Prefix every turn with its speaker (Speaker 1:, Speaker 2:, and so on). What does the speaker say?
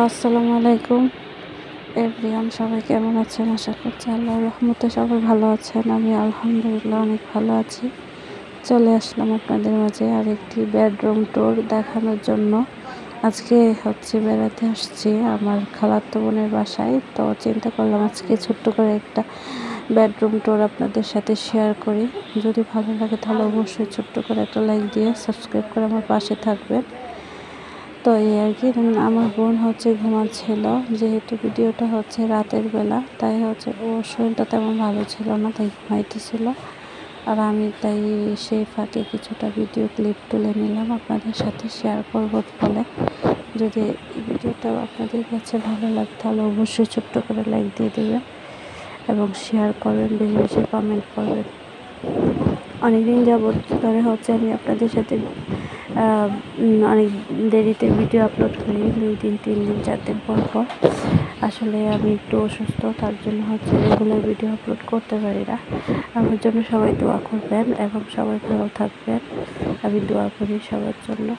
Speaker 1: আসসালামু আলাইকুম এভরিওয়ান, সবাই কেমন আছেন? আশা করছি আল্লাহর রহমতে সবাই ভালো আছেন। আমি আলহামদুলিল্লাহ অনেক ভালো আছি। চলে আসলাম আপনাদের মাঝে আরেকটি বেডরুম ট্যুর দেখানোর জন্য। আজকে বেড়াতে আসছি আমার খালাতো বোনের বাসায়, তো চিন্তা করলাম আজকে ছোট্ট করে একটা বেডরুম ট্যুর আপনাদের সাথে শেয়ার করি। যদি ভালো লাগে তাহলে অবশ্যই ছোট্ট করে একটা লাইক দিয়ে সাবস্ক্রাইব করে আমার পাশে থাকবেন। তো এই আর কি, আমার বোন ঘুমাচ্ছিল, যেহেতু ভিডিওটা রাতের বেলা, তাই ওর শরীরটা তেমন ভালো ছিল না, তাই ঘুমাইতেছিল। আর আমি তাই সেই ফাঁকে কিছুটা ভিডিও ক্লিপ তুলে নিলাম, আপনাদের সাথে শেয়ার করবো বলে। যদি এই ভিডিওটা আপনাদের কাছে ভালো লাগে তাহলে অবশ্যই ছোট্ট করে লাইক দিয়ে দেবেন এবং শেয়ার করবেন, বেশি বেশি কমেন্ট করবেন। অনেকদিন যাবৎ ধরে আমি আপনাদের সাথে অনেক দেরিতে ভিডিও আপলোড করি, 2 দিন 3 দিন 4 দিন পর পর। আসলে আমি একটু অসুস্থ, তার জন্য রেগুলার ভিডিও আপলোড করতে পারি না। আমার জন্য সবাই দোয়া করবেন এবং সবাই ভালো থাকবেন, আমি দোয়া করি সবার জন্য।